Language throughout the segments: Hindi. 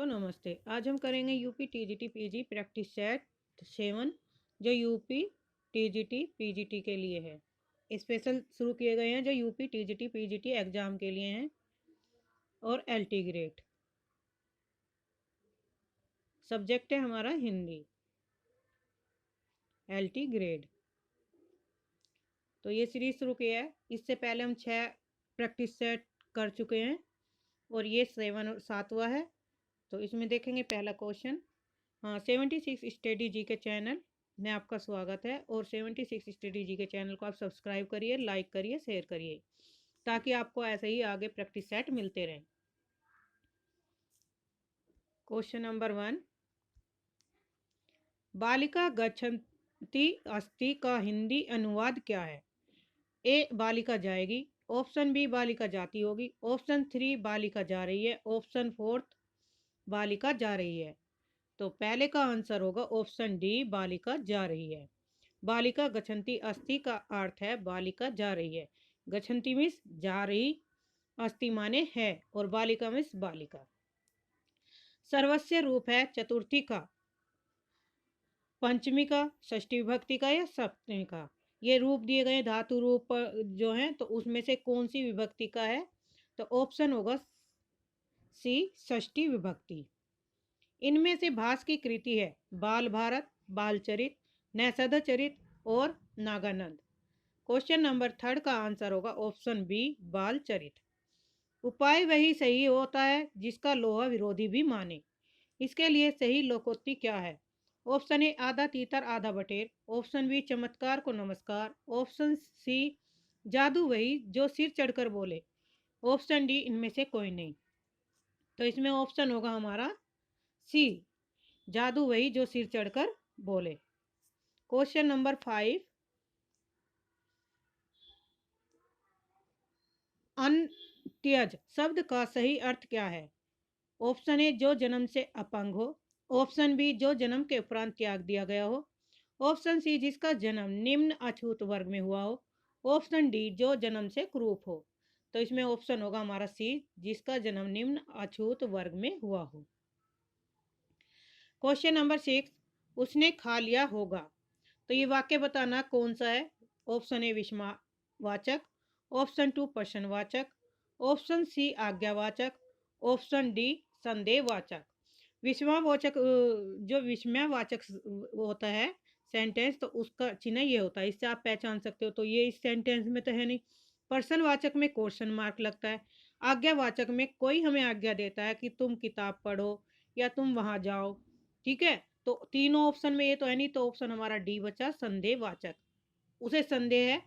तो नमस्ते। आज हम करेंगे UP TGT PG practice set 7 जो यूपी टीजीटी पीजीटी के लिए है। स्पेशल शुरू किए गए हैं जो यूपी टीजीटी पीजीटी एग्जाम के लिए हैं और एलटी ग्रेड। सब्जेक्ट है हमारा हिंदी, एलटी ग्रेड। तो ये सीरीज शुरू किया है। इससे पहले हम 6 प्रैक्टिस सेट कर चुके हैं और ये 7वां है। तो इसमें देखेंगे पहला क्वेश्चन। हाँ, 76 स्टडी जी के चैनल में आपका स्वागत है और 76 स्टडी जी के चैनल को आप सब्सक्राइब करिए, लाइक करिए, शेयर करिए ताकि आपको ऐसे ही आगे प्रैक्टिस सेट मिलते रहें। क्वेश्चन नंबर 1, बालिका गच्छन्ति अस्ति का हिंदी अनुवाद क्या है? ए बालिका जाएगी, ऑप्शन बी बालिका जाती होगी, ऑप्शन 3 बालिका जा रही है, ऑप्शन 4 बालिका जा रही है। तो पहले का आंसर होगा ऑप्शन डी बालिका जा रही है। बालिका गच्छन्ति अस्ति का अर्थ है बालिका जा रही है। गच्छन्ति मीन्स जा रही, अस्ति माने है और बालिका मीन्स बालिका। सर्वस्व रूप है चतुर्थी का, पंचमी का, षष्ठी विभक्ति का या सप्तमी का। ये रूप दिए गए धातु रूप जो हैं तो उसमें से कौन सी विभक्ति का है? तो ऑप्शन होगा सी षष्ठी विभक्ति। इनमें से भास की कृति है बाल भारत, बालचरित, नैषधचरित और नागानंद। क्वेश्चन नंबर 3 का आंसर होगा ऑप्शन बी बालचरित। उपाय वही सही होता है जिसका लोहा विरोधी भी माने। इसके लिए सही लोकोक्ति क्या है? ऑप्शन ए आधा तीतर आधा बटेर, ऑप्शन बी चमत्कार को नमस्कार, ऑप्शन सी जादू वही जो सिर चढ़कर बोले, ऑप्शन डी इनमें से कोई नहीं। तो इसमें ऑप्शन होगा हमारा सी जादू वही जो सिर चढ़कर बोले। क्वेश्चन नंबर 5, अंत्यज शब्द का सही अर्थ क्या है? ऑप्शन ए जो जन्म से अपंग हो, ऑप्शन बी जो जन्म के उपरांत त्याग दिया गया हो, ऑप्शन सी जिसका जन्म निम्न अछूत वर्ग में हुआ हो, ऑप्शन डी जो जन्म से कुरूप हो। तो इसमें ऑप्शन होगा हमारा सी जिसका जन्म निम्न अछूत वर्ग में हुआ हो। क्वेश्चन नंबर 6, उसने खा लिया होगा। तो ये वाक्य बताना कौन सा है? ऑप्शन ए विस्मयवाचक, ऑप्शन 2 प्रश्नवाचक, ऑप्शन सी आज्ञावाचक, ऑप्शन डी संदेहवाचक। विस्मयवाचक जो विस्मयवाचक होता है सेंटेंस तो उसका चिन्ह ये होता है, इससे आप पहचान सकते हो। तो ये इस सेंटेंस में तो है नहीं। प्रश्नवाचक में क्वेश्चन मार्क लगता है। आज्ञावाचक में कोई हमें आज्ञा देता है कि तुम किताब पढ़ो या तुम वहां जाओ, ठीक है। तो तीनों ऑप्शन में ये तो है नहीं, तो ऑप्शन हमारा डी बचा संदेहवाचक। उसे संदेह है,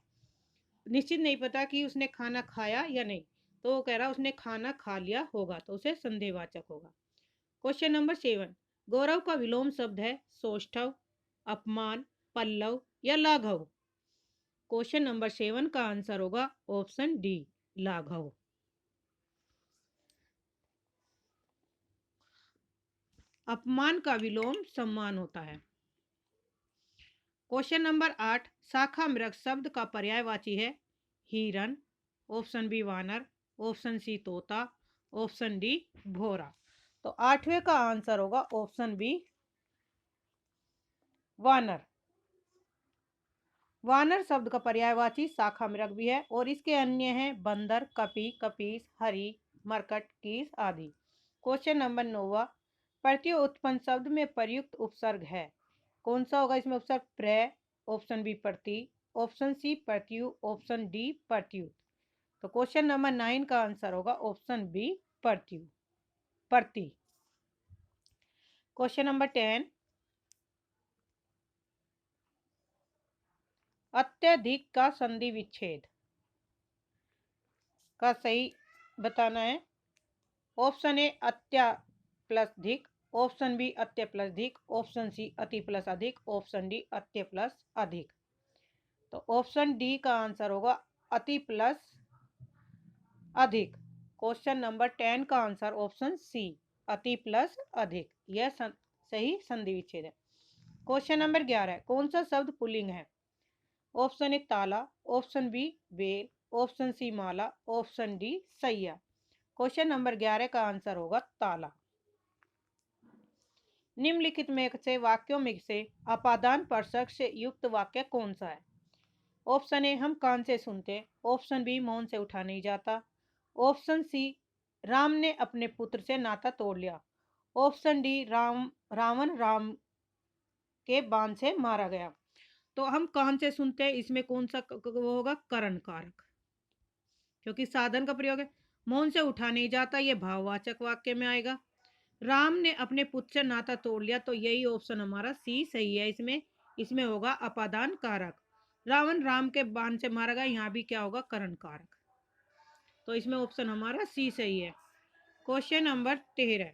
निश्चित नहीं पता कि उसने खाना खाया या नहीं, तो वो कह रहा उसने खाना खा लिया होगा, तो उसे संदेहवाचक होगा। क्वेश्चन नंबर 7, गौरव का विलोम शब्द है सौष्ठव, अपमान, पल्लव या लाघव। क्वेश्चन नंबर 7 का आंसर होगा ऑप्शन डी लाघव। अपमान का विलोम सम्मान होता है। क्वेश्चन नंबर 8, शाखा मृग शब्द का पर्यायवाची है हिरन, ऑप्शन बी वानर, ऑप्शन सी तोता, ऑप्शन डी भोरा। तो 8वें का आंसर होगा ऑप्शन बी वानर। वानर शब्द का पर्यायवाची शाखा मृग भी है और इसके अन्य हैं बंदर, कपी, कपीस, हरी, मरकट, कीस आदि। क्वेश्चन नंबर 9, प्रत्यय उत्पन्न शब्द में प्रयुक्त उपसर्ग है। कौन सा होगा इसमें उपसर्ग? प्रय, ऑप्शन बी प्रति, ऑप्शन सी प्रत्यु, ऑप्शन डी प्रत्युत। तो क्वेश्चन नंबर 9 का आंसर होगा ऑप्शन बी प्रत्यु, प्रति। क्वेश्चन नंबर 10, अत्यधिक का संधि विच्छेद का सही बताना है। ऑप्शन ए अत्य प्लस धिक, ऑप्शन बी अत्य प्लस धिक, ऑप्शन सी अति प्लस अधिक, ऑप्शन डी अत्य प्लस अधिक। तो ऑप्शन डी का आंसर होगा अति प्लस अधिक। क्वेश्चन नंबर 10 का आंसर ऑप्शन सी अति प्लस अधिक, यह सही संधि विच्छेद है। क्वेश्चन नंबर 11, कौन सा शब्द पुल्लिंग है? ऑप्शन ए ताला, ऑप्शन बी बेल, ऑप्शन सी माला, ऑप्शन डी सैया। क्वेश्चन नंबर 11 का आंसर होगा ताला। निम्नलिखित में से वाक्यों में से अपादान स्पर्शक से युक्त वाक्य कौन सा है? ऑप्शन ए, हम कान से सुनते। ऑप्शन बी, मौन से उठा नहीं जाता। ऑप्शन सी, राम ने अपने पुत्र से नाता तोड़ लिया। ऑप्शन डी, रावण राम के बाण से मारा गया। तो हम कान से सुनते हैं, इसमें कौन सा वो होगा? करण कारक, क्योंकि साधन का प्रयोग है। मौन से उठा नहीं जाता, ये भाववाचक वाक्य में आएगा। राम ने अपने पुत्र से नाता तोड़ लिया, तो यही ऑप्शन हमारा सी सही है। इसमें इसमें होगा अपादान कारक। रावण राम के बाण से मारा गया, यहाँ भी क्या होगा? करण कारक। तो इसमें ऑप्शन हमारा सी सही है। क्वेश्चन नंबर 13,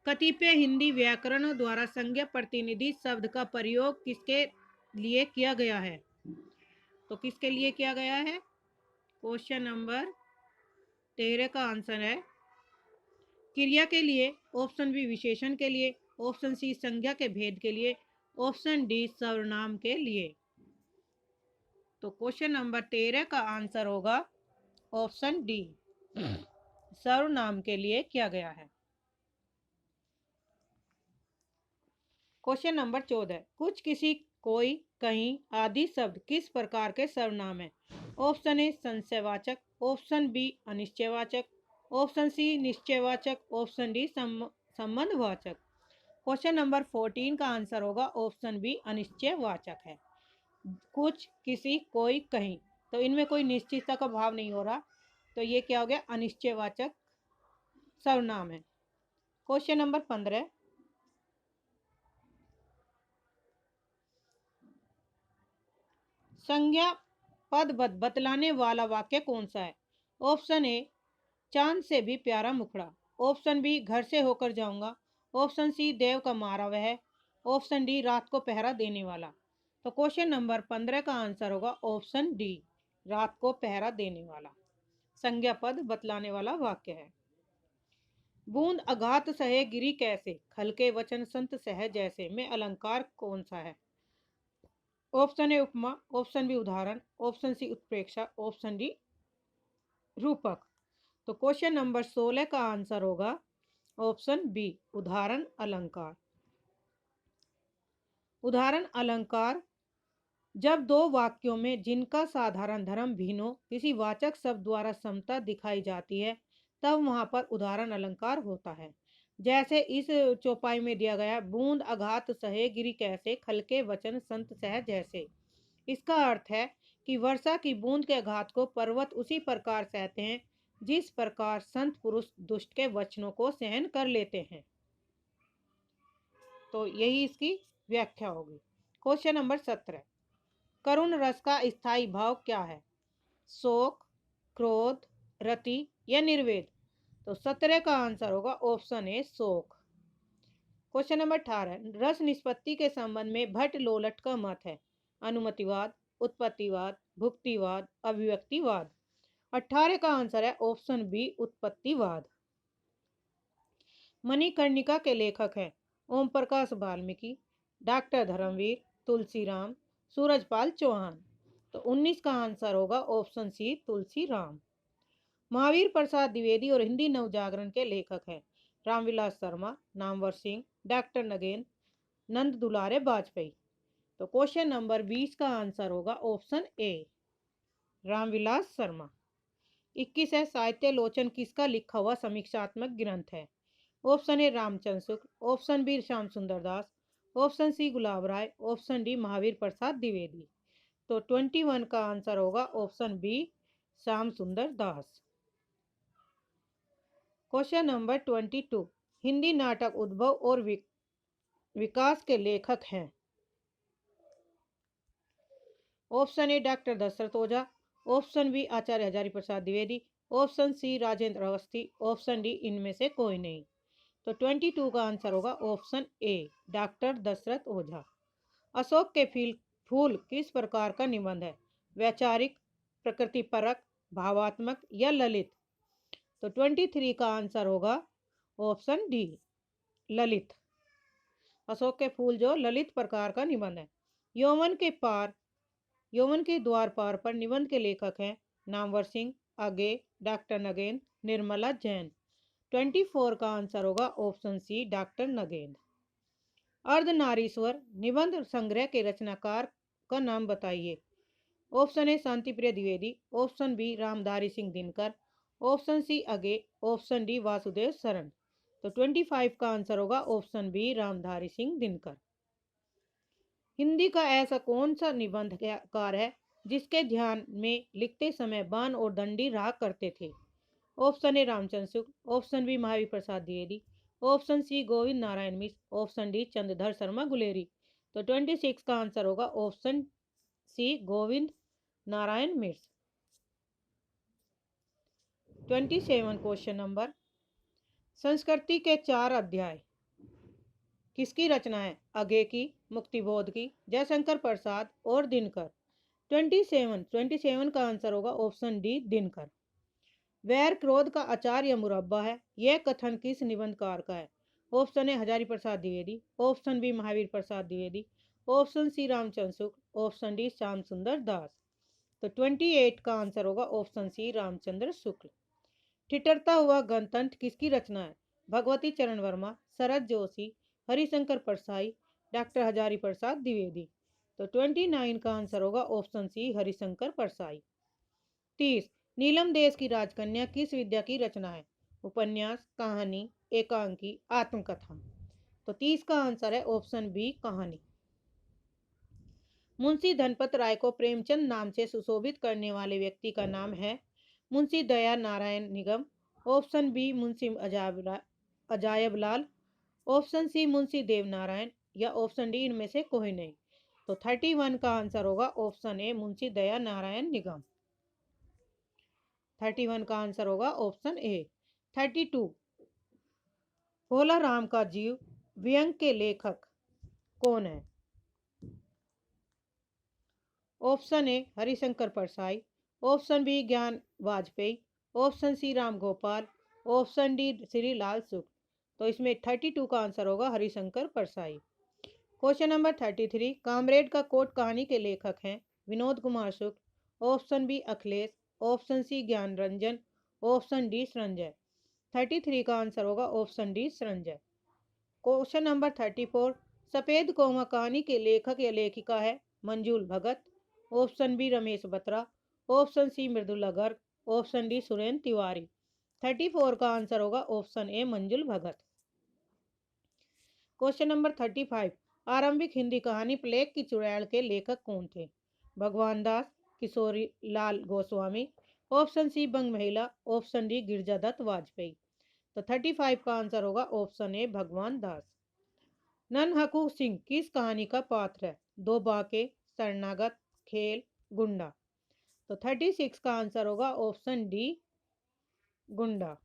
कतिपय हिंदी व्याकरणों द्वारा संज्ञा प्रतिनिधि शब्द का प्रयोग किसके लिए किया गया है? तो किसके लिए किया गया है? क्वेश्चन नंबर 13 का आंसर है क्रिया के लिए। ऑप्शन बी, विशेषण के लिए। ऑप्शन सी, संज्ञा के भेद के लिए। ऑप्शन डी, सर्वनाम के लिए। तो क्वेश्चन नंबर 13 का आंसर होगा ऑप्शन डी, सर्वनाम के लिए किया गया है। क्वेश्चन नंबर 14, कुछ, किसी, कोई, कहीं आदि शब्द किस प्रकार के सर्वनाम है? ऑप्शन ए, संशयवाचक। ऑप्शन बी, अनिश्चयवाचक। ऑप्शन सी, निश्चयवाचक। ऑप्शन डी, संबंधवाचक। क्वेश्चन नंबर 14 का आंसर होगा ऑप्शन बी, अनिश्चयवाचक है। कुछ, किसी, कोई, कहीं, तो इनमें कोई निश्चितता का भाव नहीं हो रहा, तो ये क्या हो गया? अनिश्चयवाचक सर्वनाम है। क्वेश्चन नंबर 15, संज्ञा पद बतलाने वाला वाक्य कौन सा है? ऑप्शन ए, चांद से भी प्यारा मुखड़ा। ऑप्शन बी, घर से होकर जाऊंगा। ऑप्शन सी, देव का मारा वह। ऑप्शन डी, रात को पहरा देने वाला। तो क्वेश्चन नंबर 15 का आंसर होगा ऑप्शन डी, रात को पहरा देने वाला संज्ञा पद बतलाने वाला वाक्य है। बूंद अघात सहे गिरी कैसे, खल के वचन संत सह जैसे में अलंकार कौन सा है? ऑप्शन ए, उपमा। ऑप्शन बी, उदाहरण। ऑप्शन सी, उत्प्रेक्षा। ऑप्शन डी, रूपक। तो क्वेश्चन नंबर 16 का आंसर होगा ऑप्शन बी, उदाहरण अलंकार। उदाहरण अलंकार जब दो वाक्यों में जिनका साधारण धर्म भिन्न हो किसी वाचक शब्द द्वारा समता दिखाई जाती है, तब वहां पर उदाहरण अलंकार होता है। जैसे इस चौपाई में दिया गया, बूंद अघात सहे गिरी कैसे, खलके वचन संत सह जैसे। इसका अर्थ है कि वर्षा की बूंद के आघात को पर्वत उसी प्रकार सहते हैं जिस प्रकार संत पुरुष दुष्ट के वचनों को सहन कर लेते हैं। तो यही इसकी व्याख्या होगी। क्वेश्चन नंबर 17, करुण रस का स्थायी भाव क्या है? शोक, क्रोध, रति या निर्वेद। तो 17 का आंसर होगा ऑप्शन ए, शोक। क्वेश्चन नंबर 18, रस निष्पत्ति के संबंध में भट्ट लोलट का मत है? अनुमतिवाद, उत्पत्तिवाद, भुक्तिवाद, अभिव्यक्तिवाद। 18 का आंसर है ऑप्शन बी, उत्पत्तिवाद। मणिकर्णिका के लेखक हैं ओम प्रकाश वाल्मीकि, डॉक्टर धर्मवीर, तुलसीराम, सूरजपाल चौहान। तो 19 का आंसर होगा ऑप्शन सी, तुलसीराम। महावीर प्रसाद द्विवेदी और हिंदी नवजागरण के लेखक हैं रामविलास शर्मा, नामवर सिंह, डॉक्टर नगेन, नंद दुलारे वाजपेयी। तो क्वेश्चन नंबर 20 का आंसर होगा ऑप्शन ए, रामविलास शर्मा। 21 है, साहित्य लोचन किसका लिखा हुआ समीक्षात्मक ग्रंथ है? Option A, Ramchandra Shukla. Option B, Shyam Sundar Das. Option C, Gulab Rai. Option D, Mahavir Prasad Dwivedi. तो 21 का आंसर होगा ऑप्शन बी, श्याम सुंदर दास। क्वेश्चन नंबर 22, हिंदी नाटक उद्भव और विकास के लेखक हैं? Option A, doctor Dashrath Ojha. Option B, Acharya Hazari Prasad Dwivedi. Option C, Rajendra Awasthi. Option D, इनमें से कोई नहीं। तो 22 का आंसर होगा option A, doctor Dashrath Ojha. Ashok के फूल किस प्रकार का निबंध है? वैचारिक, प्रकृतिपरक, भावात्मक या ललित। तो 23 का आंसर होगा ऑप्शन डी, ललित। अशोक के फूल जो ललित प्रकार का निबंध है। यौवन के द्वार पार पर निबंध के लेखक हैं नामवर सिंह, आगे, डॉक्टर नगेन, निर्मला जैन। 24 का आंसर होगा option C doctor Nagendra. Ardhanarishwar निबंध संग्रह के रचनाकार का नाम बताइए। Option A Shanti Priya Dwivedi, option B Ramdhari Singh Dinkar, option C अगे, ऑप्शन डी वासुदेव शरण। तो 25 का आंसर होगा ऑप्शन बी रामधारी सिंह दिनकर। हिंदी का ऐसा कौन सा निबंधकार है जिसके ध्यान में लिखते समय बाण और दंडी रहा करते थे। Option A Ramchandra Shukla, option B Mahavir Prasad Dwivedi, option C Govind Narayan Mishra, option D Chandradhar Sharma Guleri. तो 26 का आंसर होगा option C Govind Narayan Mishra. 27 question number, संस्कृति के 4 अध्याय किसकी रचना है। अगे की, मुक्तिबोध की, जयशंकर प्रसाद और दिनकर। 27 का आंसर होगा ऑप्शन डी दिनकर। वैर क्रोध का अचार या मुरब्बा है, यह कथन किस निबंधकार का है। Option A Hazari Prasad Dwivedi, option B Mahavir Prasad Dwivedi, option C Ramchandra Shukla, option D Shyam Sundar Das. तो 28 का आंसर होगा ऑप्शन सी रामचंद्र शुक्ल। ठिठरता हुआ गणतंत्र किसकी रचना है। भगवती चरण वर्मा, शरद जोशी, हरिशंकर परसाई, डॉक्टर हजारी प्रसाद द्विवेदी। तो 29 का आंसर होगा ऑप्शन सी हरिशंकर परसाई। 30 नीलम देश की राजकन्या किस विद्या की रचना है। उपन्यास, कहानी, एकांकी, आत्मकथा। तो 30 का आंसर है ऑप्शन बी कहानी। मुंशी धनपत राय को प्रेमचंद नाम से सुशोभित करने वाले व्यक्ति का नाम है। मुंशी दया नारायण निगम, ऑप्शन बी मुंशी अजायब लाल, ऑप्शन सी मुंशी देवनारायण, या ऑप्शन डी इनमें से कोई नहीं। तो 31 का आंसर होगा ऑप्शन ए मुंशी दया नारायण निगम। 31 का आंसर होगा ऑप्शन ए। 32 भोला राम का जीव व्यंग के लेखक कौन है। Option A Harishankar Parsai, option B Gyan Vajpeyi, option C Ram Gopal, option D Shri Lal Shukla. तो इसमें 32 का आंसर होगा Harishankar Parsai. Question number 33 comrade का कोट कहानी के लेखक हैं Vinod Kumar Shukla, option B Akhilesh, option C Gyan Ranjan, option D Sanjay. 33 का आंसर होगा option D Sanjay. Question number 34 सफेद कौवा कहानी के लेखक या लेखिका है Manjul Bhagat, option B Ramesh Batra, option C Mridula Garg, option D Surendra Tiwari. 34 का आंसर होगा ऑप्शन ए मंजुल भगत। क्वेश्चन नंबर 35 आरंभिक हिंदी कहानी प्लेग की चुड़ैल के लेखक कौन थे। भगवान दास, किशोरी लाल गोस्वामी, ऑप्शन सी बंग महिला, ऑप्शन डी गिरजादत्त वाजपेयी। तो 35 का आंसर होगा ऑप्शन ए भगवान दास। ननहकू सिंह किस कहानी का पात्र है। दो बाके, शरणागत, खेल, गुंडा। तो 36 का आंसर होगा ऑप्शन डी गुंडा।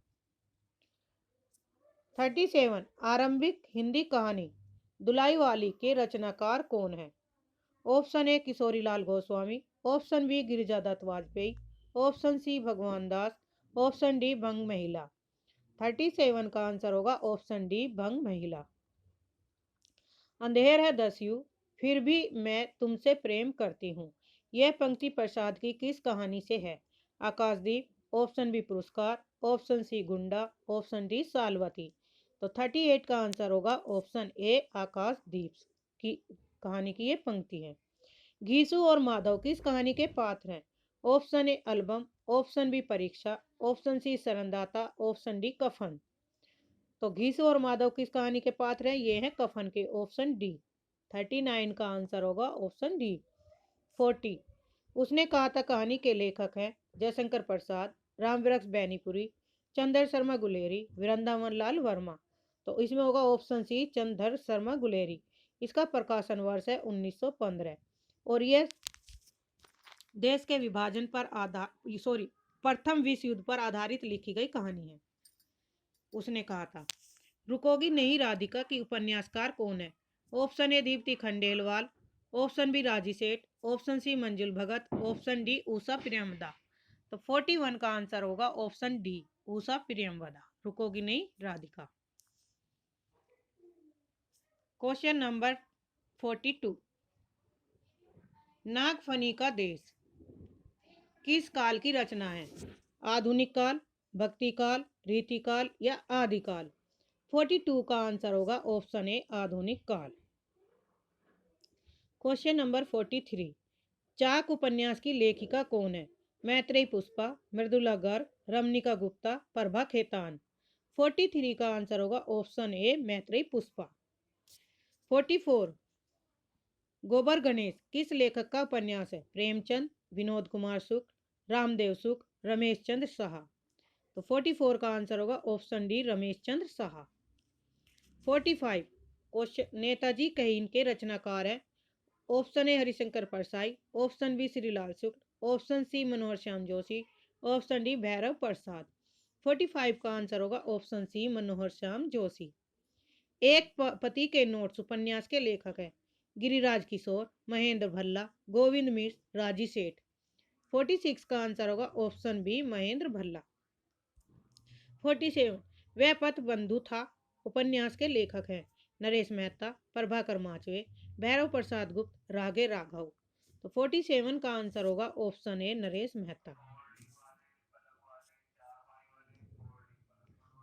37 आरंभिक हिंदी कहानी दुलाई वाली के रचनाकार कौन है। Option A Kishori Lal Goswami, option B Girijadatt Vajpeyi, option C Bhagwan Das, option D भंग महिला। 37 का आंसर होगा ऑप्शन डी भंग महिला। अंधेर है दस्यु फिर भी मैं तुमसे प्रेम करती हूँ, यह पंक्ति प्रसाद की किस कहानी से है। आकाशदीप, ऑप्शन बी पुरस्कार, ऑप्शन सी गुंडा, ऑप्शन डी सालवती। तो 38 का आंसर होगा ऑप्शन ए आकाशदीप की कहानी की ये पंक्ति है। घीसू और माधव किस कहानी के पात्र हैं। Option A album, option B Pariksha, option C Sharandata, option D Kafan. तो घीसू और माधव किस कहानी के पात्र हैं, ये हैं कफन के, ऑप्शन डी। 39 का आंसर होगा ऑप्शन डी। 40 उसने कहा था कहानी के लेखक हैं जयशंकर प्रसाद, रामवृक्ष बैनीपुरी, चंद्र शर्मा गुलेरी, वृंदावन लाल वर्मा। तो इसमें होगा ऑप्शन सी चंद्र शर्मा गुलेरी। इसका प्रकाशन वर्ष है 1915 और यह देश के विभाजन पर प्रथम विश्व युद्ध पर आधारित लिखी गई कहानी है। उसने कहा था रुकोगी नहीं राधिका की उपन्यासकार कौन है। Option A Deepti Khandelwal, option B Raji Seth, option C Manjul Bhagat, option D Usha Priyamvada. तो 41 का आंसर होगा ऑप्शन डी उषा प्रियमदा, रुकोगी नहीं राधिका। क्वेश्चन नंबर 42 नागफनी का देश किस काल की रचना है। आधुनिक काल, भक्ति काल, रीतिकाल या आदिकाल। 42 का आंसर होगा ऑप्शन ए आधुनिक काल। क्वेश्चन नंबर 43, चाक उपन्यास की लेखिका कौन है? मैत्रेयी पुष्पा, मृदुला गर्ग, रमणिका गुप्ता, प्रभा खेतान। 43 का आंसर होगा ऑप्शन ए मैत्रेयी पुष्पा। 44, गोबर गणेश किस लेखक का उपन्यास है? प्रेमचंद, विनोद कुमार शुक्ल, रामदेव शुक्ल, रमेश चंद्र साहा। तो 44 का आंसर होगा option D Ramesh Chandra Saha. 45, question, Netaji Kahin के रचनाकार हैं? Option A Harishankar Parsai, option B Shrilal Shukla, option C Manohar Shyam Joshi, option D Bhairav Prasad. 45 का आंसर होगा ऑप्शन सी मनोहर श्याम जोशी। एक पति के नोट्स उपन्यास के लेखक हैं? गिरिराज किशोर, महेंद्र भल्ला, गोविंद मिश्र, राजी सेठ। 46 का आंसर होगा ऑप्शन बी महेंद्र भल्ला। 47, वह पथ बंधु था उपन्यास के लेखक हैं? नरेश मेहता, प्रभाकर माचवे, भैरव प्रसाद गुप्त, रागे राघव। तो 47 का आंसर होगा ऑप्शन ए नरेश मेहता।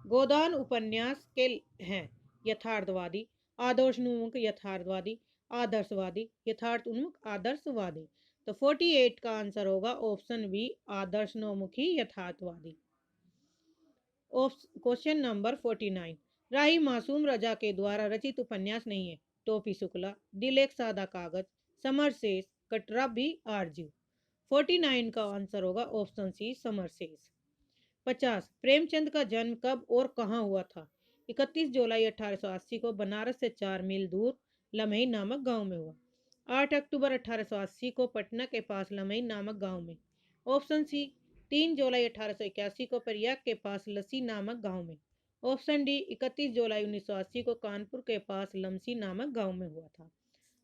गोदान उपन्यास के हैं? यथार्थवादी, आदर्शोन्मुख यथार्थवादी, आदर्शवादी, यथार्थ उन्मुख आदर्शवादी। तो 48 का आंसर होगा ऑप्शन बी आदर्शोन्मुखी यथार्थवादी। क्वेश्चन नंबर 49, राही मासूम रजा के द्वारा रचित उपन्यास नहीं है? टोपी शुक्ला, दिल एक सादा कागज, समर शेष, कटरा बी आरजू। 49 का आंसर होगा ऑप्शन सी समर शेष। 50, प्रेमचंद का जन्म कब और कहाँ हुआ था? 31 जुलाई 1880 को बनारस से 4 मील दूर लमही नामक गांव में हुआ। 8 अक्टूबर 1880 को पटना के पास लमही नामक गांव में। ऑप्शन सी 3 जुलाई 1881 को प्रयाग के पास लस्सी नामक गांव में। ऑप्शन डी 31 जुलाई 1980 को कानपुर के पास लमसी नामक गांव में हुआ था।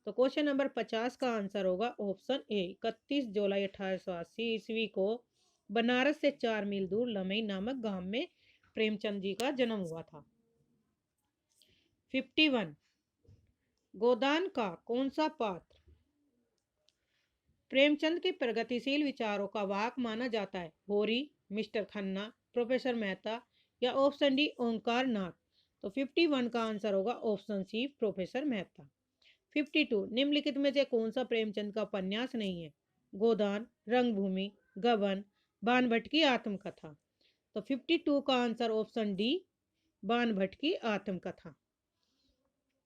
तो क्वेश्चन नंबर 50 का आंसर होगा ऑप्शन ए 31 जुलाई 1880 ईस्वी को बनारस से 4 मील दूर लमही नामक गांव में प्रेमचंद जी का जन्म हुआ था। 51, गोदान का कौन सा पात्र प्रेमचंद के प्रगतिशील विचारों का वाहक माना जाता है? होरी, मिस्टर खन्ना, प्रोफेसर मेहता या ऑप्शन डी ओंकार नाथ। तो 51 का आंसर होगा ऑप्शन सी प्रोफेसर मेहता। 52, निम्नलिखित में से कौन सा प्रेमचंद का उपन्यास नहीं है? गोदान, रंगभूमि, गबन, बाणभट्ट की आत्मकथा। तो 52 का आंसर ऑप्शन डी बाणभट्ट की आत्मकथा।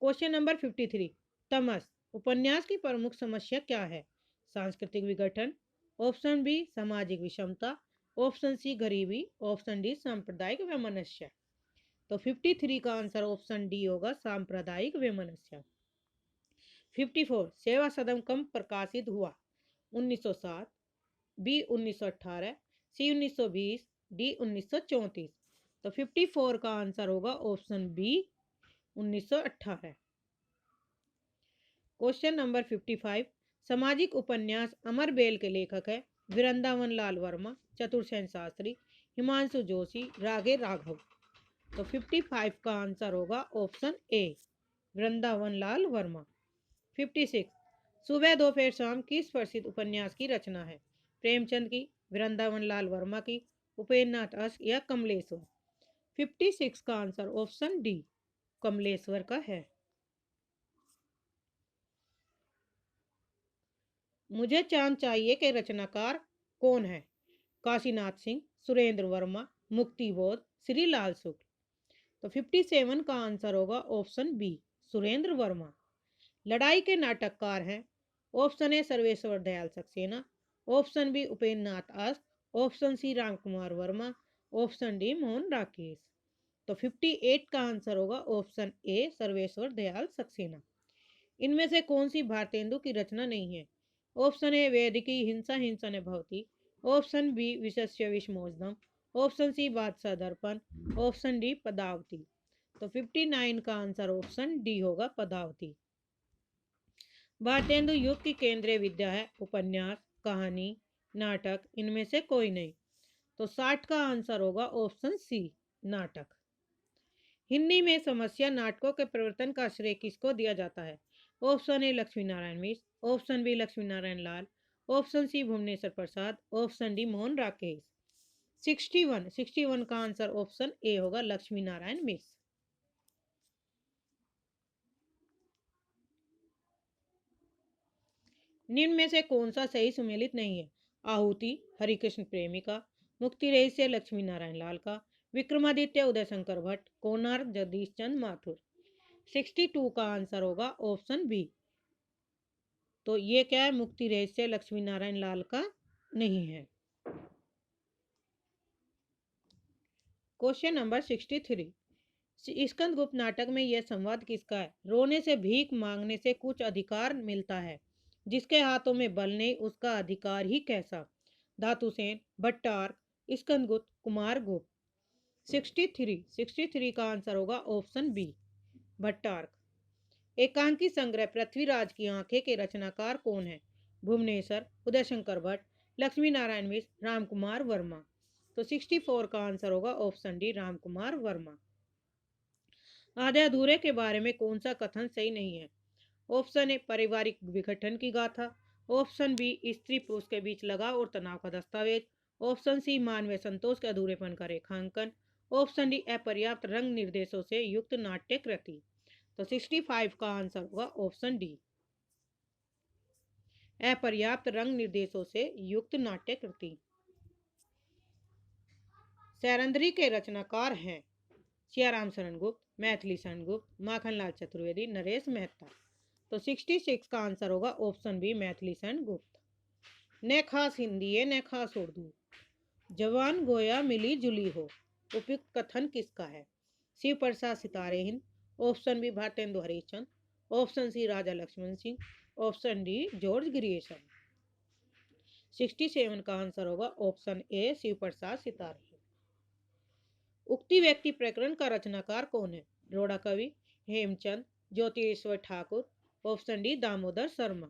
क्वेश्चन नंबर 53, तमस उपन्यास की प्रमुख समस्या क्या है? सांस्कृतिक विघटन, ऑप्शन बी सामाजिक विषमता, ऑप्शन सी गरीबी, ऑप्शन डी सांप्रदायिक वैमनस्य। तो 53 का आंसर ऑप्शन डी होगा सांप्रदायिक वैमनस्य। 54, सेवा सदन कब प्रकाशित हुआ? 1907, बी 1918, सी 1920, डी 1934। तो 54 का आंसर होगा ऑप्शन बी 1918। क्वेश्चन नंबर 55, सामाजिक उपन्यास अमर बेल के लेखक है? वृंदावन लाल वर्मा, चतुर्सेन शास्त्री, हिमांशु जोशी, रागे राघव। तो 55 का आंसर होगा ऑप्शन ए वृंदावन लाल वर्मा। 56, सुबह दोपहर शाम किस प्रसिद्ध उपन्यास की रचना है? प्रेमचंद की, वृंदावन लाल वर्मा की, उपेंद्र नाथ अश्क या कमलेश्वर। 56 का आंसर ऑप्शन डी कमलेश्वर का है। मुझे चांद चाहिए के रचनाकार कौन है? काशीनाथ सिंह, सुरेंद्र वर्मा, मुक्तिबोध, श्रीलाल शुक्ल। तो 57 का आंसर होगा ऑप्शन बी सुरेंद्र वर्मा। लड़ाई के नाटककार हैं? Option A Sarveshwar Dayal Saxena, option B Upendra Nath Ashk, option C Ram Kumar Verma, option D Mohan Rakesh. तो 58 का आंसर होगा ऑप्शन ए सर्वेश्वर दयाल सक्सेना। इनमें से कौन सी भारतेंदु की रचना नहीं है? ऑप्शन ए वेदिकी हिंसा हिंसा ने भवती, ऑप्शन बी विशस्य विषमोजनम, ऑप्शन सी बादशाह दर्पण, ऑप्शन डी पदावती। तो 59 का आंसर ऑप्शन डी होगा पदावती। भारतेंदु युग की केंद्रीय विद्या है उपन्यास, कहानी, नाटक, इनमें से कोई नहीं। तो 60 का आंसर होगा ऑप्शन सी नाटक। हिंदी में समस्या नाटकों के प्रवर्तन का श्रेय किसको दिया जाता है? Option A Lakshmi Narayan Mishra, option B Lakshmi Narayan Lal, option C Bhuvaneshwar Prasad, option D Mohan Rakesh. 61 का आंसर ऑप्शन ए होगा, लक्ष्मी नारायण मिश्र। निम्न में से कौन सा सही सुमेलित नहीं है? आहुति हरिकृष्ण प्रेमिका, मुक्ति रहस्य लक्ष्मी नारायण लाल का, विक्रमादित्य उदय शंकर भट्ट, कोणार्क जगदीश चंद्र माथुर। 62 का आंसर होगा ऑप्शन बी। तो ये क्या है? मुक्ति रहस्य लक्ष्मी नारायण लाल का नहीं है। क्वेश्चन नंबर 63, स्कंदगुप्त नाटक में यह संवाद किसका है? रोने से भीख मांगने से कुछ अधिकार मिलता है, जिसके हाथों में बल नहीं उसका अधिकार ही कैसा? धातुसेन, भट्टार्क, स्कंदगुप्त, कुमारगुप्त। 63 का आंसर होगा ऑप्शन बी, भट्टार्क। एकांकी संग्रह पृथ्वीराज की आंखें के रचनाकार कौन है? भुवनेश्वर, उदय शंकर भट्ट, लक्ष्मी नारायण मिश्र, रामकुमार वर्मा। तो 64 का आंसर होगा ऑप्शन डी, रामकुमार वर्मा। आधे अधूरे के बारे में कौन सा कथन सही नहीं है? ऑप्शन ए पारिवारिक विघटन की गाथा, ऑप्शन बी स्त्री पुरुष के बीच लगाव और तनाव का दस्तावेज, ऑप्शन सी मानवीय संतोष के अधूरेपन का रेखांकन, ऑप्शन डी अपर्याप्त रंग निर्देशों से युक्त नाट्य कृति। तो 65 का आंसर होगा ऑप्शन डी, अपर्याप्त रंग निर्देशों से युक्त नाट्य कृति। सैरंध्री के रचनाकार हैं सियाराम शरण गुप्त, मैथिली शरण गुप्त, माखनलाल चतुर्वेदी, नरेश मेहता। तो 66 का आंसर होगा ऑप्शन बी, मैथिली शरण गुप्त। न खास हिंदी है न खास उर्दू, जवान गोया मिली जुली हो, उपयुक्त कथन किसका है? Shiv Prasad Sitare Hind, option B Bharatendu Harishchandra, option C Raja Lakshman Singh, option D George Grierson. 67 का आंसर होगा ऑप्शन ए, शिव प्रसाद सितारे। उक्ति व्यक्ति प्रकरण का रचनाकार कौन है? रोड़ा कवि, हेमचंद, ज्योतिश्वर ठाकुर, ऑप्शन डी दामोदर शर्मा।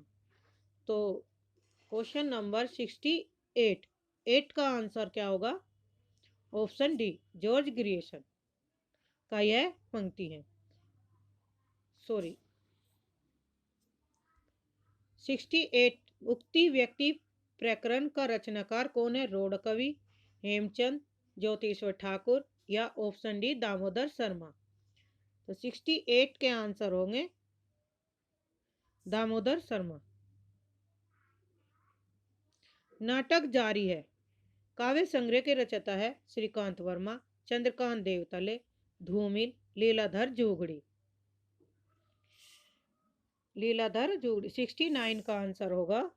तो क्वेश्चन नंबर 68 का आंसर क्या होगा? ऑप्शन डी, जॉर्ज ग्रियर्सन का यह पंक्ति है। 68 उक्ति व्यक्ति प्रकरण का रचनाकार कौन है? रोड़ कवि, हेमचंद, ज्योतिश्वर ठाकुर या ऑप्शन डी दामोदर शर्मा। तो 68 के आंसर होंगे दामोदर शर्मा। नाटक जारी है काव्य संग्रह के रचयिता है श्रीकांत वर्मा, चंद्रकांत देवतले, धूमिल, लीलाधर जोगड़ी। 69 का आंसर होगा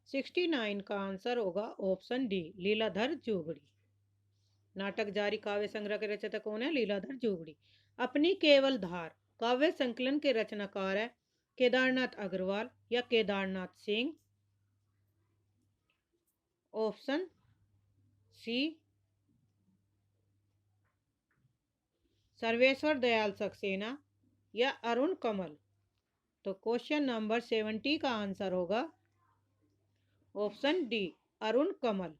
69 का आंसर होगा ऑप्शन डी, लीलाधर जोगड़ी। नाटक जारी काव्य संग्रह के रचयिता कौन है? लीलाधर जोगड़ी। अपनी केवल धार काव्य संकलन के रचनाकार है केदारनाथ अग्रवाल या केदारनाथ सिंह, ऑप्शन सी सर्वेश्वर दयाल सक्सेना या अरुण कमल। तो क्वेश्चन नंबर 70 का आंसर होगा ऑप्शन डी, अरुण कमल।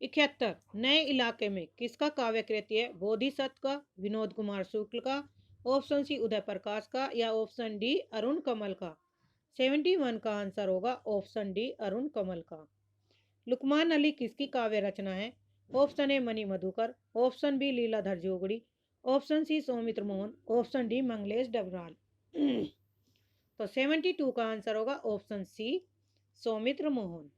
71 नए इलाके में किसका काव्य कृति है? बोधिसत्व का, विनोद कुमार शुक्ल का, ऑप्शन सी उदय प्रकाश का या ऑप्शन डी अरुण कमल का। 71 का आंसर होगा ऑप्शन डी, अरुण कमल का। लुकमान अली किसकी काव्य रचना है? Option A Mani Madhukar, option B Leeladhar Jogdi, option C Saumitra Mohan, option D Manglesh Dabral. तो 72 का आंसर होगा option C, Saumitra Mohan.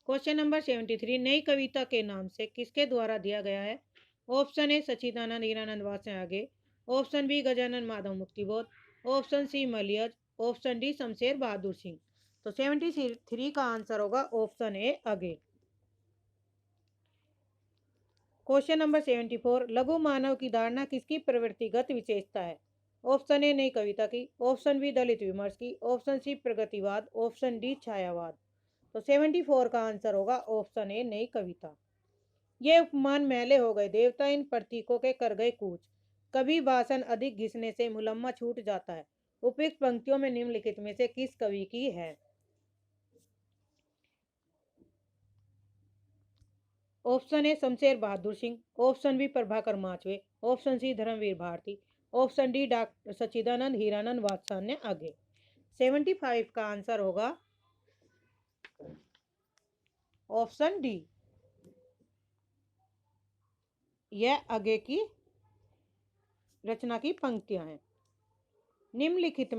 Question number 73 नई कविता के नाम से किसके द्वारा दिया गया है? ऑप्शन ए सच्चिदानंद हीरानंद वासे आगे, option B Gajanan Madhav Muktibodh, option C Malayaj, option D Shamsher Bahadur Singh. तो 73 का आंसर होगा ऑप्शन ए, आगे। क्वेश्चन नंबर 74 लघु मानव की धारणा किसकी प्रवृत्तिगत विशेषता है? ऑप्शन ए नई कविता की, ऑप्शन बी दलित विमर्श की, ऑप्शन सी प्रगतिवाद, ऑप्शन डी छायावाद। तो 74 का आंसर होगा ऑप्शन ए, नई कविता। ये उपमान मैले हो गए देवता इन प्रतीकों के कर गए कूच, कभी भाषण अधिक घिसने से मुलम्मा छूट जाता है। उपयुक्त पंक्तियों में निम्नलिखित में से किस कवि की है? Option A Shamsher Bahadur Singh, option B Prabhakar Machwe, option C Dharamvir Bharati, option D doctor Sachchidanand Hiranand Vatsyayan आगे। 75 का आंसर होगा ऑप्शन डी। यह आगे की रचना की पंक्तियां हैं। निम्नलिखित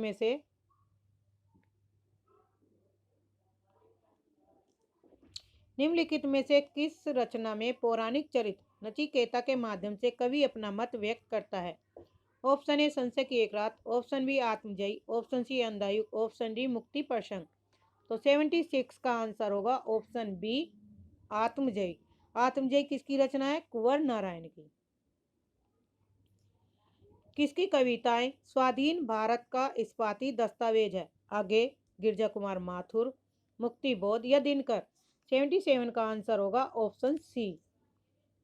में से किस रचना में पौराणिक चरित्र नचिकेता के माध्यम से कवि अपना मत व्यक्त करता है? ऑप्शन ए संशय की एक रात, option B आत्मजयी, option C अंधायुक, option D मुक्ति प्रसंग। तो 76 का आंसर होगा ऑप्शन बी आत्मजयी। आत्मजयी किसकी रचना है? कुंवर नारायण की। किसकी कविताएं स्वाधीन भारत का इस्पाती दस्तावेज है? आगे गिरजा कुमार माथुर, मुक्ति बोध या दिनकर। 77 का आंसर होगा ऑप्शन सी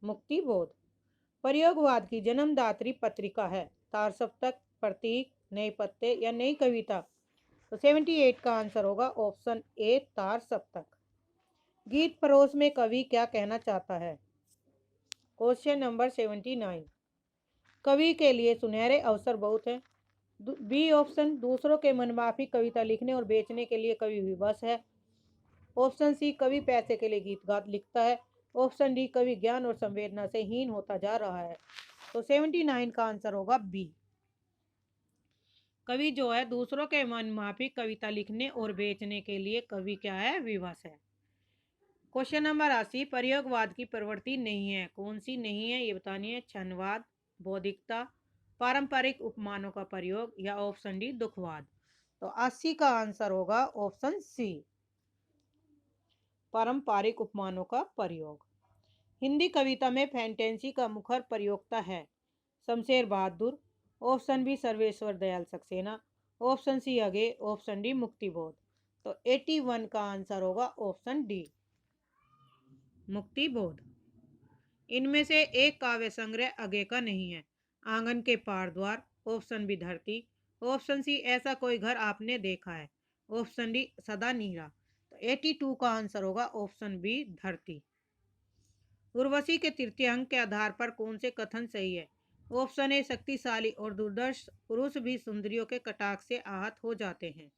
मुक्ति बोध। प्रयोगवाद की जन्मदात्री पत्रिका है? तार सप्तक, प्रतीक, नए पत्ते या नई कविता। तो 78 का आंसर होगा ऑप्शन ए तार सप्तक। गीत परोस में कवि क्या कहना चाहता है? Question number 79। कवि के लिए सुनहरे अवसर बहुत हैं। बी ऑप्शन दूसरों के मनमाफी कविता लिखने और बेचने के लिए कवि विवश है। ऑप्शन सी कवि पैसे के लिए गीत गा लिखता है। ऑप्शन डी कवि ज्ञान और संवेदना से हीन होता जा रहा है। तो 79 का आंसर होगा बी। कवि जो है दूसरों के मनमाफी कविता लिखने और बेचने के लिए कवि क्या है? विवश है। Question number 80। प्रयोगवाद की प्रवृत्ति नहीं है, कौन सी नहीं है ये बतानी है? क्षणवाद, बौद्धिकता, पारंपरिक उपमानों का प्रयोग या ऑप्शन डी दुखवाद। तो 80 का आंसर होगा ऑप्शन सी पारंपरिक उपमानों का प्रयोग। हिंदी कविता में फैंटेसी का मुखर प्रयोक्ता है? Shamsher Bahadur, option B Sarveshwar Dayal Saxena, option C आगे, ऑप्शन डी मुक्ति बोध। तो 81 का आंसर होगा ऑप्शन डी मुक्ति बोध। इनमें से एक काव्य संग्रह आगे का नहीं है? आंगन के पार द्वार, ऑप्शन बी धरती, ऑप्शन सी ऐसा कोई घर आपने देखा है, ऑप्शन डी सदा नीरा। तो 82 का आंसर होगा ऑप्शन बी धरती। उर्वशी के तृतीय अंक के आधार पर कौन से कथन सही है? ऑप्शन ए शक्तिशाली और दुर्दर्श पुरुष भी सुंदरियों के कटाक्ष से आहत हो जाते हैं।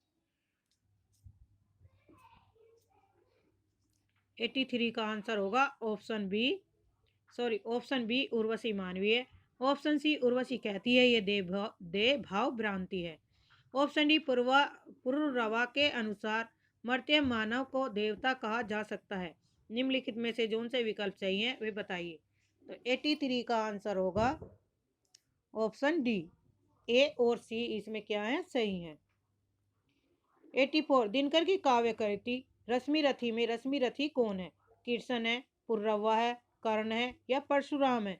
83 का आंसर होगा ऑप्शन बी उर्वशी मानवीय। ऑप्शन सी उर्वशी कहती है ये देह भाव भ्रांति है। ऑप्शन डी पुरुरवा के अनुसार मर्त्य मानव को देवता कहा जा सकता है। निम्नलिखित में से जो से विकल्प सही है वे बताइए। तो 83 का आंसर होगा ऑप्शन डी। ए और सी इसमें क्या है? सही है। 84 दिनकर की काव्य कृति रश्मि रथी में रश्मि रथी कौन है? कृष्ण है, पुर्रवा है, कर्ण है या परशुराम है?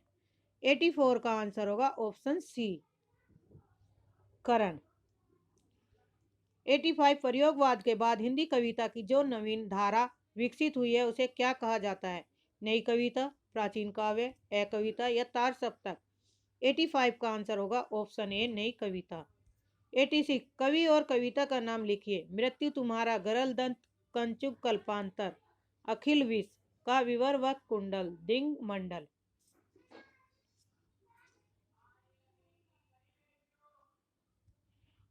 84 का आंसर होगा ऑप्शन सी कर्ण। 85 प्रयोगवाद के बाद हिंदी कविता की जो नवीन धारा विकसित हुई है उसे क्या कहा जाता है? नई कविता, प्राचीन काव्य, कविता या तार सप्तक। 85 का आंसर होगा ऑप्शन ए नई कविता। 86 कवि और कविता का नाम लिखिए। मृत्यु तुम्हारा, गरल दंत, कंचुक कल्पांतर, अखिल विष का विवरवक कुंडल, दिंग मंडल।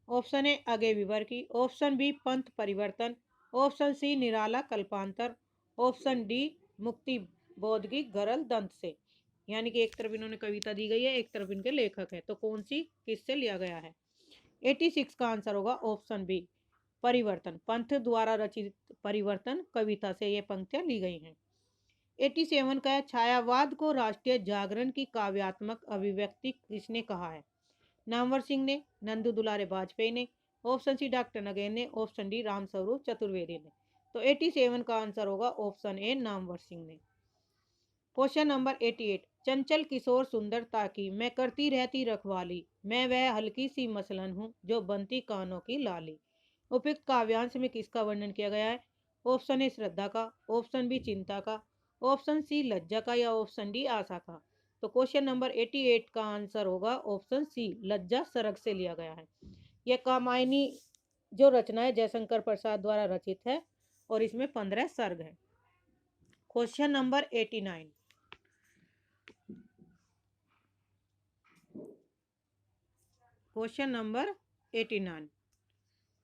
ऑप्शन ए आगे विवर की, ऑप्शन बी पंथ परिवर्तन, ऑप्शन सी निराला कल्पांतर, ऑप्शन डी मुक्ति बोध की गरल दंत से। यानी कि एक तरफ इन्होंने कविता दी गई है, एक तरफ इनके लेखक है, तो कौन सी किससे लिया गया है? 86 का आंसर होगा ऑप्शन बी परिवर्तन। पंथ द्वारा रचित परिवर्तन कविता से ये पंक्तियां ली गई हैं। 87 का है छायावाद को राष्ट्रीय जागरण की काव्यात्मक अभिव्यक्ति किसने कहा है? नामवर सिंह ने, नंदू दुलारे वाजपेयी ने, ऑप्शन सी डॉक्टर नगेन ने, ऑप्शन डी राम स्वरूप चतुर्वेदी ने। तो 87 का आंसर होगा ऑप्शन ए नामवर सिंह ने। क्वेश्चन नंबर 88 चंचल किशोर सुंदरता की मैं करती रहती रखवाली, मैं वह हल्की सी मसलन हूँ जो बनती कानों की लाली। उपयुक्त काव्यांश में किसका वर्णन किया गया है? ऑप्शन ए श्रद्धा का, ऑप्शन बी चिंता का, ऑप्शन सी लज्जा का या ऑप्शन डी आशा का। तो क्वेश्चन नंबर 88 का आंसर होगा ऑप्शन सी लज्जा सर्ग से लिया गया है। यह कामायनी जो रचना है जयशंकर प्रसाद द्वारा रचित है और इसमें 15 सर्ग है। क्वेश्चन नंबर 89 क्वेश्चन नंबर 89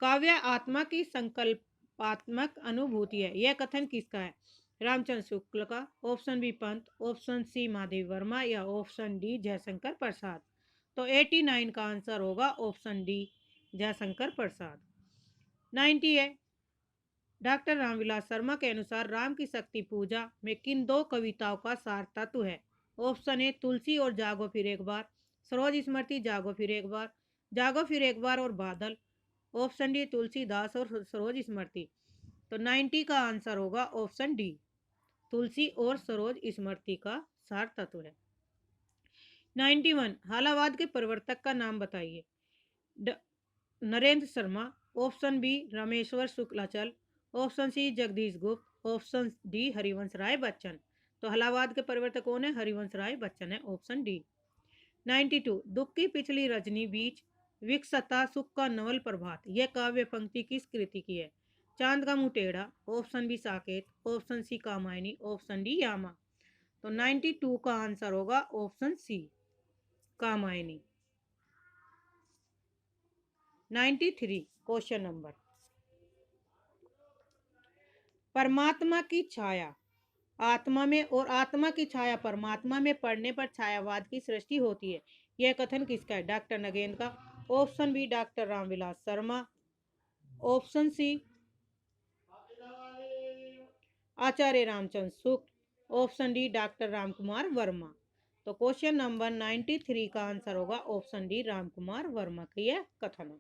काव्य आत्मा की संकल्पात्मक अनुभूति है। यह कथन किसका है? रामचंद्र शुक्ल का, option B Pant, option C Madhavi Verma या ऑप्शन डी जयशंकर प्रसाद। तो 89 का आंसर होगा ऑप्शन डी जयशंकर प्रसाद। 90 है, डॉक्टर रामविलास शर्मा के अनुसार राम की शक्ति पूजा में किन दो कविताओं का सार तत्व है? ऑप्शन ए तुलसी और जागो फिर एक बार, सरोज स्मृति जागो फिर एक बार, जागो फिर एक बार और बादल, ऑप्शन डी तुलसीदास और सरोज स्मृति। तो 90 का आंसर होगा ऑप्शन डी तुलसी और सरोज स्मृति का सार तत्व है। 91 हालावाद के प्रवर्तक का नाम बताइए। Narendra Sharma, option B Rameshwar Shuklachal, option C Jagdish Gupt, option D Harivansh Rai Bachchan. तो हलावाद के प्रवर्तक कौन है? हरिवंश राय बच्चन है, ऑप्शन डी। 92 दुख की पिछली रजनी बीच विकसता सुख का नवल प्रभात, यह काव्य पंक्ति किस कृति की है? चांद का मुंह टेढ़ा, option B Saket, option C Kamayani, option D Yama. तो 92 का आंसर होगा option C Kamayani. 93 question number, परमात्मा की छाया आत्मा में और आत्मा की छाया परमात्मा में पड़ने पर छायावाद की सृष्टि होती है, यह कथन किसका है? डॉक्टर नगेन का, option B doctor Ramvilas Sharma, option C Acharya Ramchandra Shukla, option D doctor Ramkumar Verma. तो क्वेश्चन नंबर 93 का आंसर होगा ऑप्शन डी रामकुमार वर्मा का यह कथन है।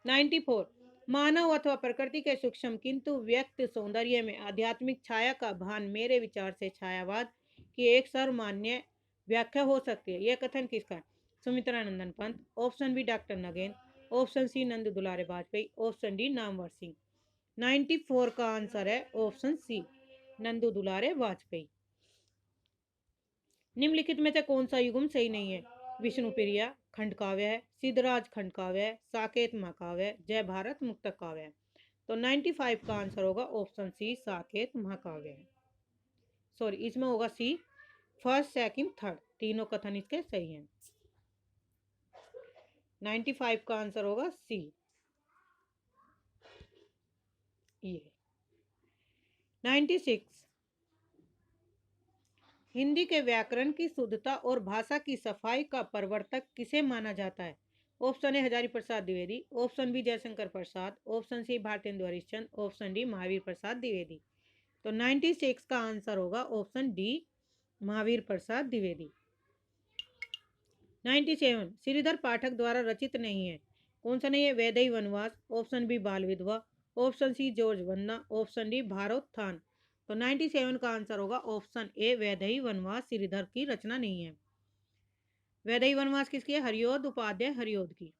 94 मानव अथवा प्रकृति के सूक्ष्म किंतु व्यक्त सौंदर्य में आध्यात्मिक छाया का भान मेरे विचार से छायावाद की एक सर्वमान्य व्याख्या हो सकती है, यह कथन किसका है? Sumitra Nandan Pant, option B doctor Nagen, option C Nand Dulare Vajpeyi, option D Namvar Singh. 94 का आंसर है ऑप्शन सी नंदू दुलारे वाजपेयी। निम्नलिखित में से कौन सा युग्म सही नहीं है? विष्णु प्रिया खंड काव्य है, सिद्धराज खंड काव्य है, साकेत महाकाव्य है, जय भारत मुक्तक काव्य है। तो 95 का आंसर होगा ऑप्शन सी साकेत महाकाव्य है। सॉरी, इसमें होगा सी फर्स्ट सेकंड थर्ड, तीनों कथन इसके सही हैं। 95 का आंसर होगा सी ये। 96 हिंदी के व्याकरण की शुद्धता और भाषा की सफाई का प्रवर्तक किसे माना जाता है? Option A Hazari Prasad Dwivedi, option B Jaishankar Prasad, option C Bharatendu Harishchandra, option D Mahavir Prasad Dwivedi. तो 96 का आंसर होगा ऑप्शन डी महावीर प्रसाद द्विवेदी। 97 श्रीधर पाठक द्वारा रचित नहीं है, कौन सा नहीं है? वैदेही वनवास, ऑप्शन बी बाल विधवा, ऑप्शन सी जॉर्ज वन्ना, ऑप्शन डी भारोत्थान। तो 97 का आंसर होगा ऑप्शन ए वैदेही वनवास श्रीधर की रचना नहीं है। वैदेही वनवास किसकी है? हरिओद उपाध्याय हरिओद की।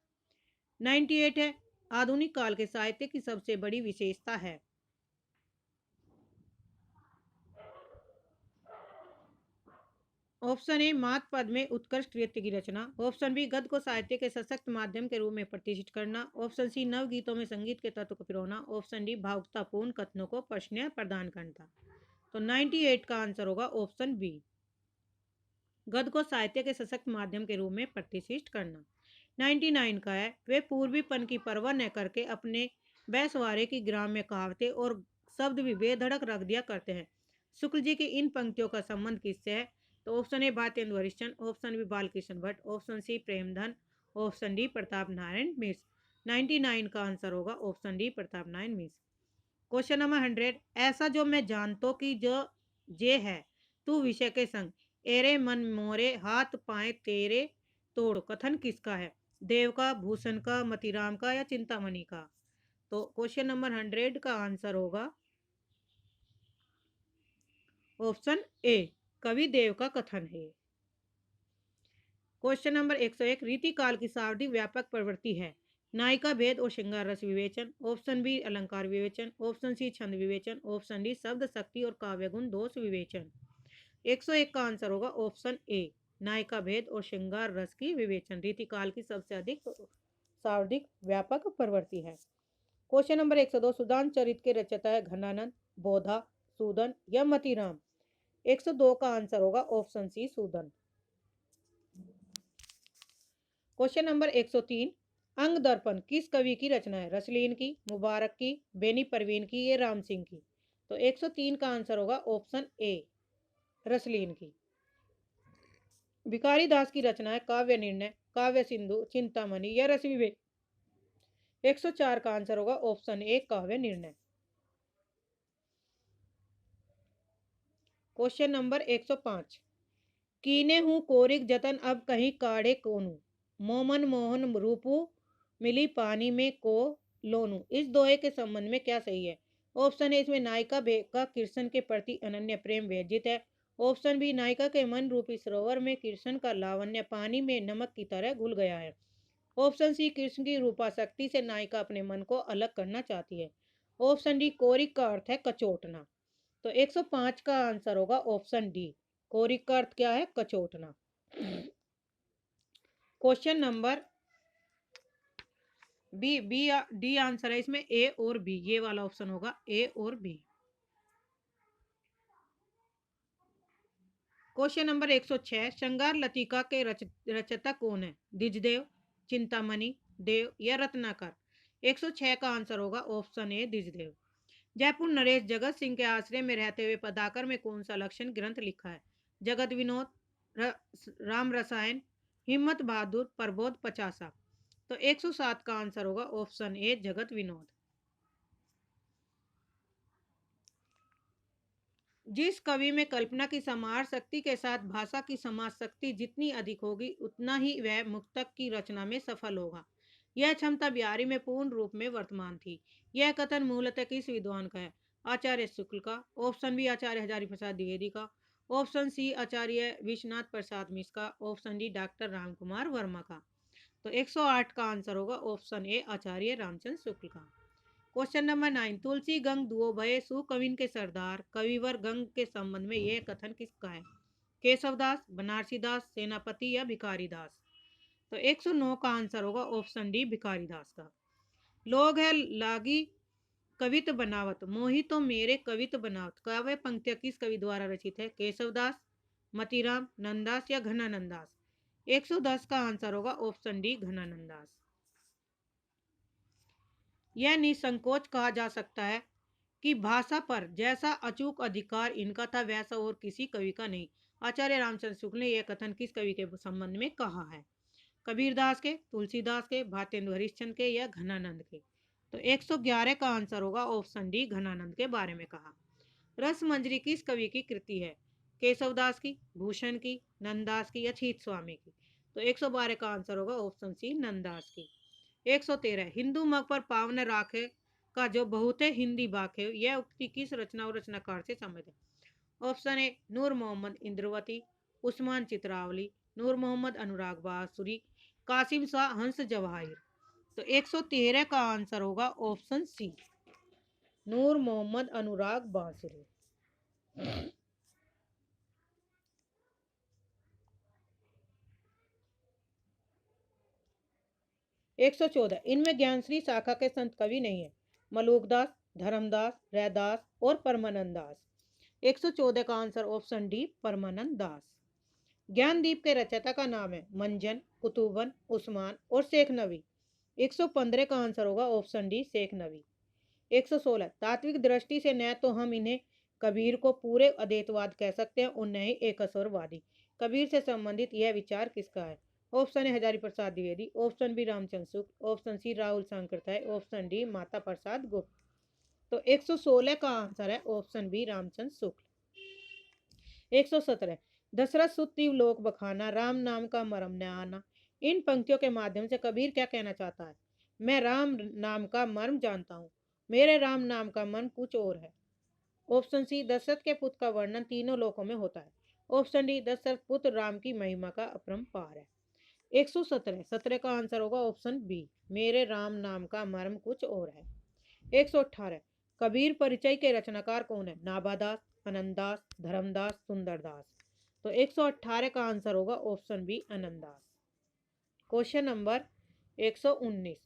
98 है आधुनिक काल के साहित्य की सबसे बड़ी विशेषता है। ऑप्शन ए मात पद में उत्कृष्ट कृत्य की रचना, ऑप्शन बी गद्य को साहित्य के सशक्त माध्यम के रूप में प्रतिष्ठित करना, ऑप्शन सी नव गीतों में संगीत के तत्व को पिरोना, ऑप्शन डी भावुकतापूर्ण कथनों को प्रश्न प्रदान करना। तो 98 का आंसर होगा ऑप्शन बी गद्य को साहित्य के सशक्त माध्यम के रूप में प्रतिष्ठित करना। 99 का है वे पूर्वीपन की परवाह न करके अपने बैसवारे की ग्राम्य कहावतें और शब्द भी बेधड़क रख दिया करते हैं। शुक्ल जी की इन पंक्तियों का संबंध किससे है? तो option A Bharatendu Harishchandra, option B Balkrishna Bhatt, option C Premghan, option D Pratap Narayan Mishra. 99 का आंसर होगा option D Pratap Narayan Mishra. Question number 100 ऐसा जो मैं जानतो कि जो जे है तू विषय के संग एरे मन मोरे हाथ पाए तेरे तोड़, कथन किसका है? देव का, भूषण का, मतीराम का या चिंतामणि का? तो क्वेश्चन नंबर 100 का आंसर होगा ऑप्शन ए कवि देव का कथन है। क्वेश्चन नंबर 101 रीति काल की शाब्दिक व्यापक प्रवृत्ति है। नायिका भेद और श्रृंगार रस विवेचन, ऑप्शन बी अलंकार विवेचन, ऑप्शन सी छंद विवेचन, ऑप्शन डी शब्द शक्ति और काव्य गुण दोष विवेचन। 101 का आंसर होगा ऑप्शन ए नायिका भेद और श्रृंगार रस की विवेचन रीति काल की सबसे अधिक शाब्दिक व्यापक प्रवृत्ति है। क्वेश्चन नंबर 102 सुदान चरित के रचयिता है घनानंद, बोधा, सूदन या मतीराम। 102 का आंसर होगा option C Sudan. Question number 103 Ang दर्पण किस कवि की रचना है? रसलीन की, मुबारक की, बेनी परवीन की, ये राम सिंह की? तो 103 का आंसर होगा ऑप्शन ए, रसलीन की। भिखारी दास की रचना है काव्य निर्णय, काव्य सिंधु, चिंतामणि या रस विवेक? 104 का आंसर होगा ऑप्शन ए, काव्य निर्णय। क्वेश्चन नंबर 105, कीने हूँ कोरिक जतन अब कहीं काढ़े कोनू, मोमन मोहन रूपू मिली पानी में को लोनू, इस दोहे के संबंध में क्या सही है? ऑप्शन ए, इसमें नायिका का कृष्ण के प्रति अनन्य प्रेम व्यंजित है। ऑप्शन बी, नायिका के मन रूपी सरोवर में कृष्ण का लावण्य पानी में नमक की तरह घुल गया है। ऑप्शन सी, कृष्ण की रूपा शक्ति से नायिका अपने मन को अलग करना चाहती है। ऑप्शन डी, कोरिक का अर्थ है कचोटना। तो 105 का आंसर होगा ऑप्शन डी, कोरिक का अर्थ क्या है? कचोटना। Question number B D answer है इसमें, ए और बी, ये वाला ऑप्शन होगा ए और बी। क्वेश्चन नंबर 106, श्रृंगार लतिका के रचयिता कौन है? द्विजदेव, चिंतामणि, देव या रत्नाकर? 106 का आंसर होगा ऑप्शन ए, द्विजदेव। जयपुर नरेश जगत सिंह के आश्रय में रहते हुए पदाकर में कौन सा लक्षण ग्रंथ लिखा है? जगत विनोद, राम रसायन, हिम्मत बहादुर, प्रबोध पचासा? तो 107 का आंसर होगा ऑप्शन ए, जगत विनोद। जिस कवि में कल्पना की समार शक्ति के साथ भाषा की समाज शक्ति जितनी अधिक होगी उतना ही वह मुक्तक की रचना में सफल होगा। यह क्षमता बिहारी में पूर्ण रूप में वर्तमान थी। यह कथन मूलतः किस विद्वान का है? आचार्य शुक्ल का। ऑप्शन बी, आचार्य हजारी प्रसाद द्विवेदी का। ऑप्शन सी, आचार्य विश्वनाथ प्रसाद मिश्र का। Option D, doctor Ramkumar Verma का। तो 108 का आंसर होगा ऑप्शन ए, आचार्य रामचंद्र शुक्ल का। क्वेश्चन नंबर 9, तुलसी गंग दुओ भये सु कविन के सरदार, कविवर गंग के संबंध में यह कथन किसका है? केशवदास, बनारसी दास, सेनापति या भिखारी दास? तो 109 का आंसर होगा ऑप्शन डी, भिखारी दास का। लोग है लागी कवित बनावत, मोही तो मेरे कवित बनावत, काव्य पंक्तियां किस कवि द्वारा रचित है? केशवदास, मतीराम, नंदास या घनानंदास? 110 का आंसर होगा ऑप्शन डी, घनानंदास। यह निसंकोच कहा जा सकता है कि भाषा पर जैसा अचूक अधिकार इनका था वैसा और किसी कवि का नहीं। आचार्य रामचंद्र शुक्ल ने यह कथन किस कवि के संबंध में कहा है? कबीरदास के, तुलसीदास के, भारतेंदु हरिश्चंद्र के या घनानंद के? तो 111 का आंसर होगा ऑप्शन डी, घनानंद के बारे में कहा। रस मंजरी किस कवि की कृति है? केशवदास की, भूषण की, नंदास की या छीत स्वामी की? तो 112 का आंसर होगा ऑप्शन सी, नंदास की। 113, हिंदू मग पर पावन राखे का जो बहुत है हिंदी बाखे, यह उक्ति किस रचना और रचनाकार से संबंधित है? ऑप्शन ए, नूर मोहम्मद इंद्रवती, उस्मान चित्रावली, नूर मोहम्मद अनुराग बांसुरी, कासिम शाह हंस जवाहिर? तो 113 का आंसर होगा ऑप्शन सी, नूर मोहम्मद अनुराग बांसुरी। 114, इनमें ज्ञानश्री शाखा के संत कवि नहीं है? मलूकदास, धर्मदास, रैदास और परमानंद दास? 114 का आंसर ऑप्शन डी, परमानंद दास। ज्ञानदीप के रचयिता का नाम है मंजन, कुतुबन, उस्मान और शेख नवी? 115 का आंसर होगा ऑप्शन डी, शेख नवी। 116, तात्विक दृष्टि से न तो हम इन्हें कबीर को पूरे अद्वैतवाद कह सकते हैं और न ही एकस्वरवादी। कबीर से संबंधित यह विचार किसका है? Option A, Hazari Prasad Dwivedi. Option B, Ramchandra Shukla. Option C, Rahul Sankrityayan. Option D, Mata Prasad Gupt? तो 116 का आंसर है ऑप्शन बी, रामचंद्र शुक्ल। 117, दशरथ सुत्ति लोक बखाना, राम नाम का मरम न आना, इन पंक्तियों के माध्यम से कबीर क्या कहना चाहता है? मैं राम नाम का मर्म जानता हूँ, मेरे राम नाम का मर्म कुछ और है। ऑप्शन सी, दशरथ के पुत्र का वर्णन तीनों लोकों में होता है। ऑप्शन डी, दशरथ पुत्र राम की महिमा का अपरंपार है। 117, 17 का आंसर होगा ऑप्शन बी, मेरे राम नाम का मर्म कुछ और है। 118, कबीर परिचय के रचनाकार कौन है? नाभादास, आनंददास, धर्मदास, सुंदरदास? तो 118 का आंसर होगा option B, Anandadas. Question number 119,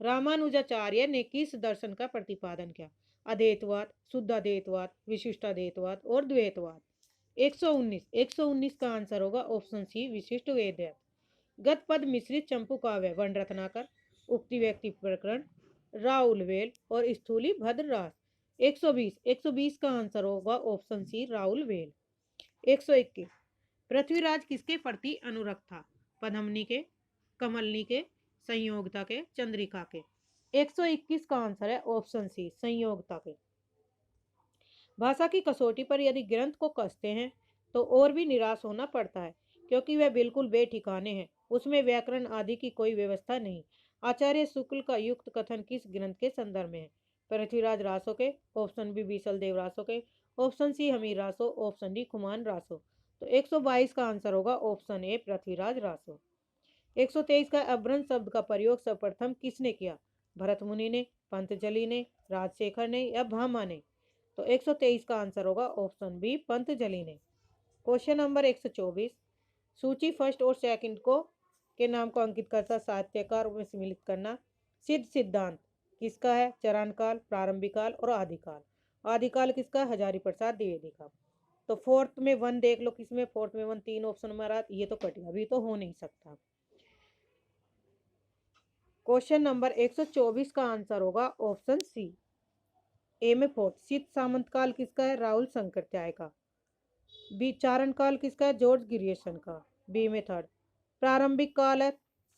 Ramanujacharya ने किस दर्शन का प्रतिपादन किया? अद्वैतवाद, शुद्ध अद्वैतवाद, विशिष्ट अद्वैतवाद और द्वैतवाद? 119 का आंसर होगा ऑप्शन सी, विशिष्ट अद्वैत। गत पद मिश्रित चंपू काव्य वर्ण रत्नाकर? उक्ति व्यक्ति प्रकरण, राहुल वेल और स्थूली भद्रराज। 120 का आंसर होगा ऑप्शन सी राहुल वेल। 121 पृथ्वीराज किसके प्रति अनुरक्त था? पद्मनी के, कमलनी के, संयोगता के, चंद्रिका के। 121 का आंसर है ऑप्शन सी संयोगता के। भाषा की कसौटी पर यदि ग्रंथ को कसते हैं तो और भी निराश होना पड़ता है, क्योंकि वह बिल्कुल बेठिकाने हैं। उसमें व्याकरण आदि की कोई व्यवस्था नहीं। आचार्य शुक्ल का युक्त कथन किस ग्रंथ के संदर्भ में है? पृथ्वीराज रासो के, ऑप्शन बी बीसल देव रासो के, option C Hamir Raso, option D Khuman Raso. तो 122 का आंसर होगा ऑप्शन ए पृथ्वीराज रासो। 123 का अभ्रंश शब्द का प्रयोग सर्वप्रथम किसने किया? भरत मुनि ने, पंतजलि ने, राजशेखर ने या भामा ने? तो 123 का आंसर होगा ऑप्शन बी पंतजलि ने। क्वेश्चन नंबर 124 सूची फर्स्ट और सेकंड को के नाम को अंकित करता साहित्यकार में सम्मिलित करना। सिद्ध सिद्धांत किसका है? चरण काल, प्रारंभिक काल और आदिकाल। आदिकाल किसका? हजारी प्रसाद द्विवेदी का। तो फोर्थ में 1 देख लो, किसमें फोर्थ में 1 3 ऑप्शन में रहा, ये तो कट गया, अभी तो हो नहीं सकता। क्वेश्चन नंबर 124 का आंसर होगा ऑप्शन सी। ए में फोर्थ। शीत सामंत काल किसका है? राहुल शंकरत्याय का। बी चारण काल किसका है? जॉर्ज ग्रियर्सन का। बी में थर्ड। प्रारंभिक काल है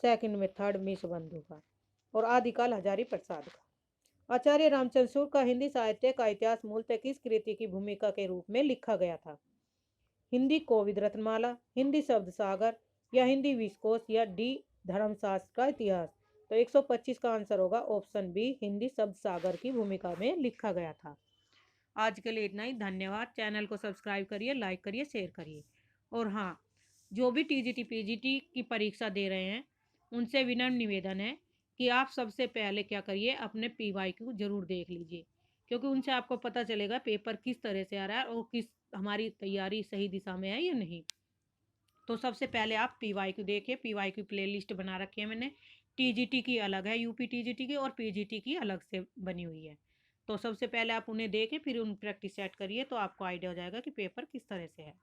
सेकंड में थर्ड मीश बंधु का। और आदिकाल हजारी प्रसाद का। आचार्य रामचंद्र सूर का हिंदी साहित्य का इतिहास मूलतः किस कृति की भूमिका के रूप में लिखा गया था? हिंदी कोविद रत्नमाला, हिंदी शब्द सागर या हिंदी विश्वकोश या डी धर्मशास्त्र का इतिहास। तो 125 का आंसर होगा ऑप्शन बी हिंदी शब्द सागर की भूमिका में लिखा गया था। आज के लिए इतना ही। धन्यवाद। चैनल को सब्सक्राइब करिए, लाइक करिए, शेयर करिए। और हाँ, जो भी टीजीटी पीजीटी की परीक्षा दे रहे हैं उनसे विनम्र निवेदन है कि आप सबसे पहले क्या करिए, अपने पीवाईक्यू जरूर देख लीजिए, क्योंकि उनसे आपको पता चलेगा पेपर किस तरह से आ रहा है और किस हमारी तैयारी सही दिशा में है या नहीं। तो सबसे पहले आप पीवाईक्यू देखिए। पीवाईक्यू प्लेलिस्ट बना रखी है मैंने। टीजीटी की अलग है, यूपी टीजीटी की, और पीजीटी की अलग से बनी हुई है। तो सबसे पहले आप उन्हें देखें, फिर उन प्रैक्टिस सेट करिए, तो आपको आइडिया हो जाएगा कि पेपर किस तरह से है।